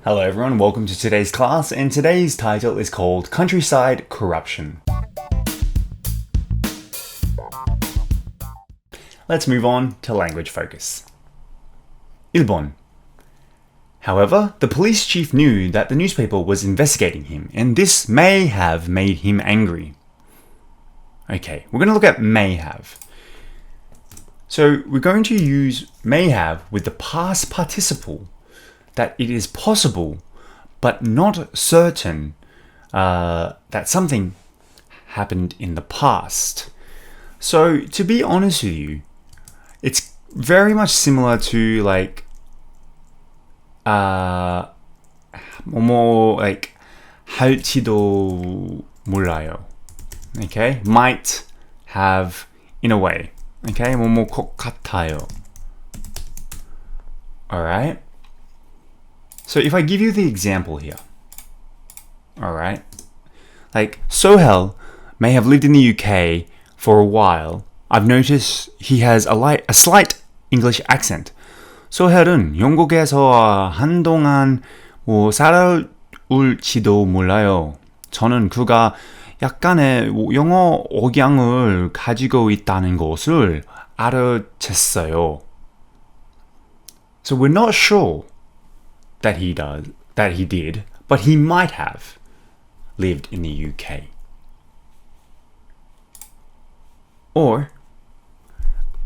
Hello everyone, welcome to today's class, and today's title is called Countryside Corruption. Let's move on to language focus. 1번. However, the police chief knew that the newspaper was investigating him, and this may have made him angry. Okay, we're going to look at may have. So we're going to use may have with the past participle, that it is possible but not certain that something happened in the past. So to be honest with you, it's very much similar to like more like 할지도 몰라요. Okay, might have in a way. Okay, 뭐뭐 것 같아요. All right. So if I give you the example here, all right, like Sohel may have lived in the UK for a while. I've noticed he has a slight English accent. 소헬은 영국에서 한동안 살아올지도 몰라요. 저는 그가 약간의 영어 억양을 가지고 있다는 것을 알아챘어요. So we're not sure that he did, but he might have lived in the UK. Or,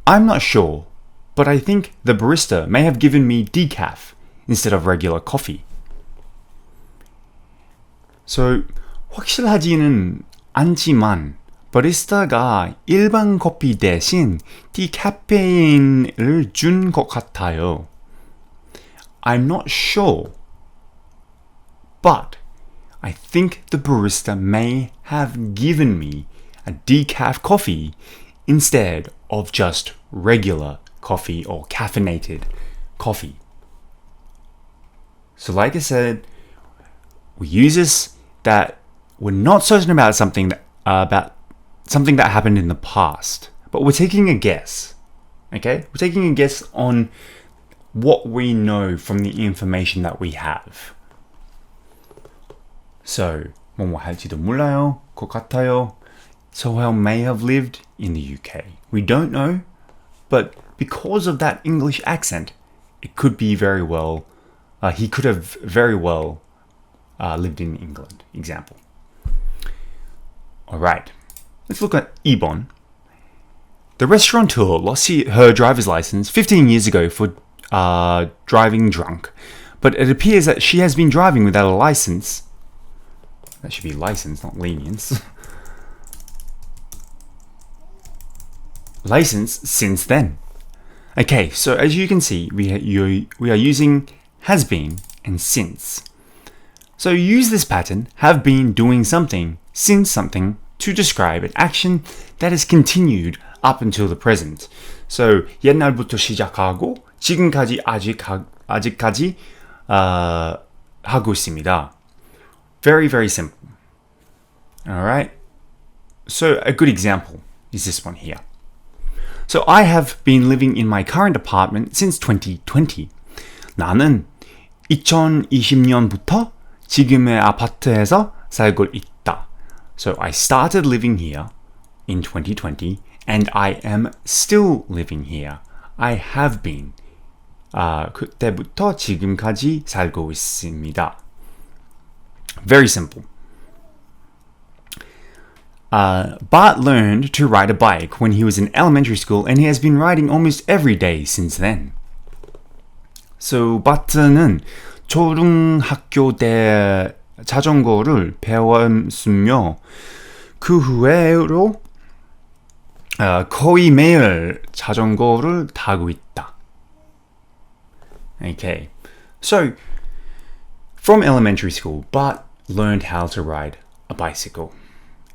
I'm not sure, but I think the barista may have given me decaf instead of regular coffee. So, 확실하지는 않지만 바리스타가 일반 커피 대신 디카페인을 준 것 같아요. I'm not sure, but I think the barista may have given me a decaf coffee instead of just regular coffee or caffeinated coffee. So like I said, we use this that we're not certain about something that happened in the past, but we're taking a guess. Okay? We're taking a guess on what we know from the information that we have. So, 뭐뭐 할지도 몰라요, 것 같아요. Sohel may have lived in the UK. We don't know, but because of that English accent, it could be very well, he could have very well lived in England. Example. Alright, let's look at 2번. The restaurateur lost her driver's license 15 years ago for driving drunk, but it appears that she has been driving without a license. That should be license, not lenience. License since then. Okay, so as you can see, we are using has been and since. So use this pattern, have been doing something since something, to describe an action that has continued up until the present. So 옛날부터 시작하고 지금까지 아직까지 하고 있습니다. Very, very simple. Alright? So a good example is this one here. So I have been living in my current apartment since 2020. 나는 2020년부터 지금의 아파트에서 살고 있다. So I started living here in 2020 and I am still living here. I have been. 그때부터 지금까지 살고 있습니다. Very simple. Bart learned to ride a bike when he was in elementary school and he has been riding almost every day since then. So 바트는 초등학교 때 자전거를 배웠으며 그 후로 거의 매일 자전거를 타고 있다. Okay, so from elementary school, Bart learned how to ride a bicycle.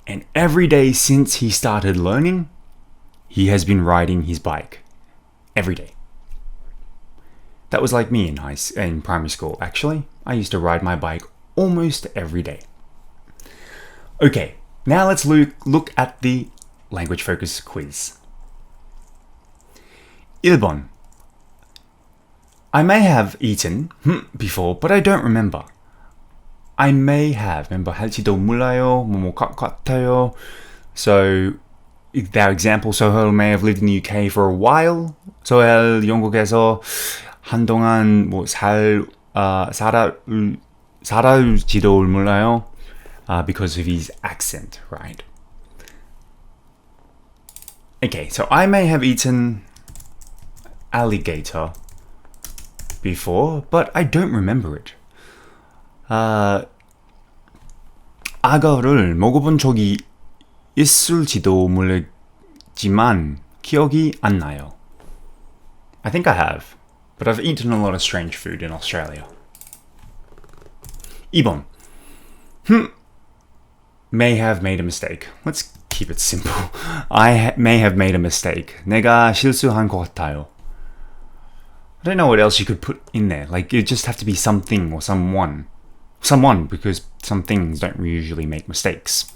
And every day since he started learning, he has been riding his bike. Every day. That was like me in primary school, actually. I used to ride my bike almost every day. Okay, now let's look at the language focus quiz. 1번. I may have eaten before, but I don't remember. I may have. Remember, 할지도 몰라요. 뭐뭐 같아요. So, their example, Sohel may have lived in the UK for a while. Sohel 영국에서 한동안 살아올지도 몰라요. Because of his accent, right? Okay, so I may have eaten alligator before, but I don't remember it. 악어를 먹어본 적이 있을지도 모르지만 기억이 안 나요. I think I have, but I've eaten a lot of strange food in Australia. 2번. May have made a mistake. Let's keep it simple. I may have made a mistake. 내가 실수한 것 같아요. I don't know what else you could put in there. Like, you just have to be something or someone. Someone, because some things don't usually make mistakes.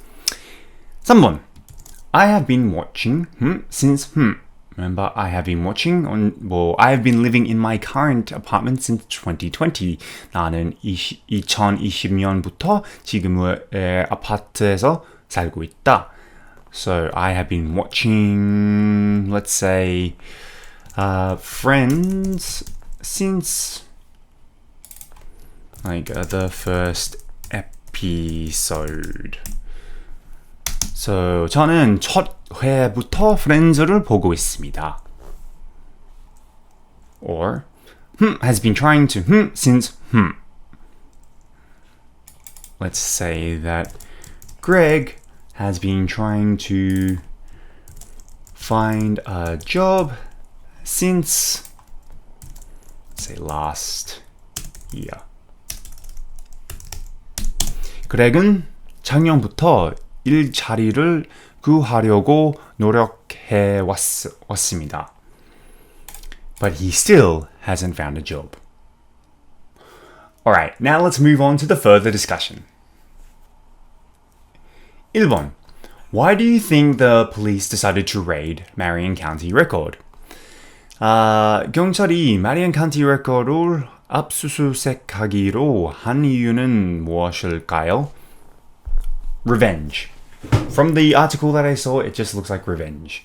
3번. I have been watching since Remember, I have been watching I have been living in my current apartment since 2020. 나는 2020년부터 지금의 아파트에서 살고 있다. So I have been watching, let's say, Friends since the first episode. So 저는 첫 회부터 프렌즈를 보고 있습니다. Or has been trying to since Let's say that Greg has been trying to find a job since, say, last year. 그렉은 작년부터 일자리를 구하려고 노력해 왔습니다. But he still hasn't found a job. Alright, now let's move on to the further discussion. 1번. Why do you think the police decided to raid Marion County Record? 경찰이 Marion County Record을 압수수색하기로 한 이유는 무엇일까요? Revenge. From the article that I saw, it just looks like revenge.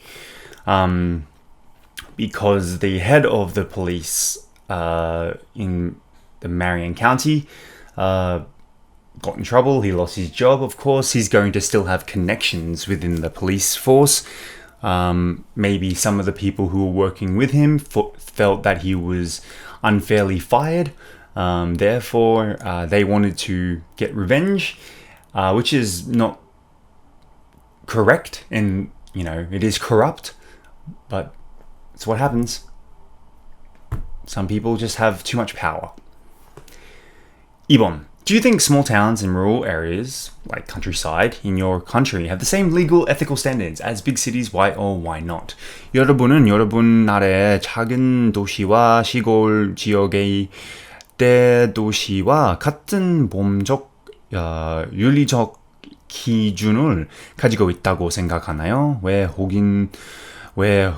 Because the head of the police in the Marion County got in trouble. He lost his job, of course. He's going to still have connections within the police force. Maybe some of the people who were working with him felt that he was unfairly fired. Therefore, they wanted to get revenge, which is not correct, and it is corrupt, but it's what happens. Some people just have too much power. 2번. Do you think small towns and rural areas, like countryside, in your country have the same legal ethical standards as big cities? Why or why not? 여러분은 여러분 나라의 작은 도시와 시골 지역의 대도시와 같은 법적, 윤리적 기준을 가지고 있다고 생각하나요? 왜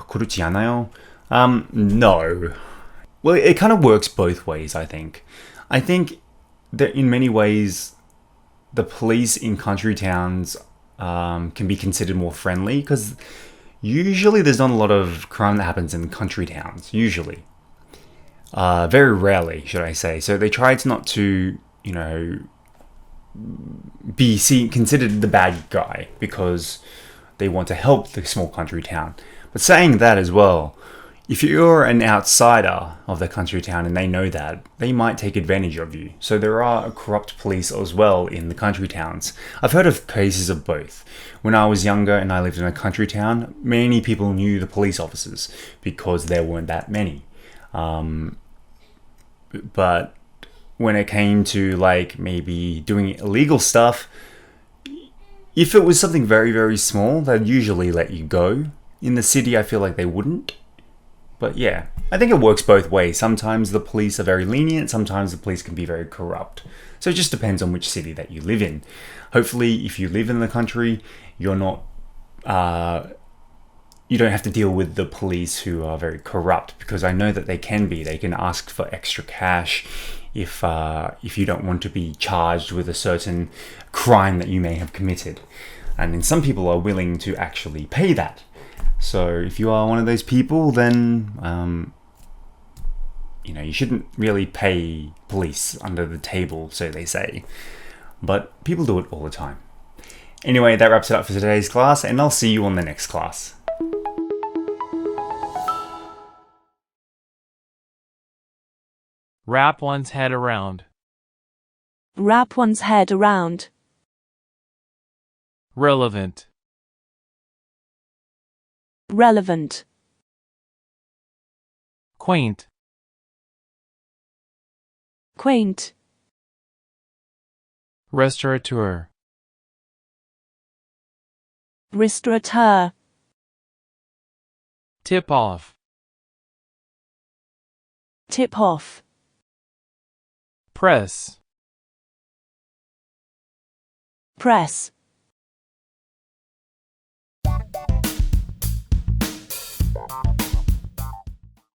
그렇지 않아요? No. Well, it kind of works both ways, I think. I think that in many ways, the police in country towns can be considered more friendly because usually there's not a lot of crime that happens in country towns, usually. Very rarely, should I say. So they try not to, be considered the bad guy because they want to help the small country town. But saying that as well, if you're an outsider of the country town and they know that, they might take advantage of you. So there are corrupt police as well in the country towns. I've heard of cases of both. When I was younger and I lived in a country town, many people knew the police officers because there weren't that many. But when it came to maybe doing illegal stuff, if it was something very, very small, they'd usually let you go. In the city, I feel like they wouldn't. But yeah, I think it works both ways. Sometimes the police are very lenient, sometimes the police can be very corrupt. So it just depends on which city that you live in. Hopefully, if you live in the country, you're not you don't have to deal with the police who are very corrupt, because I know that they can be. They can ask for extra cash if you don't want to be charged with a certain crime that you may have committed. And then some people are willing to actually pay that. So if you are one of those people, then you shouldn't really pay police under the table, so they say. But people do it all the time. Anyway, that wraps it up for today's class, and I'll see you on the next class. Wrap one's head around. Wrap one's head around. Relevant. Relevant. Quaint. Quaint. Restaurateur. Restaurateur. Tip off. Tip off. Press. Press.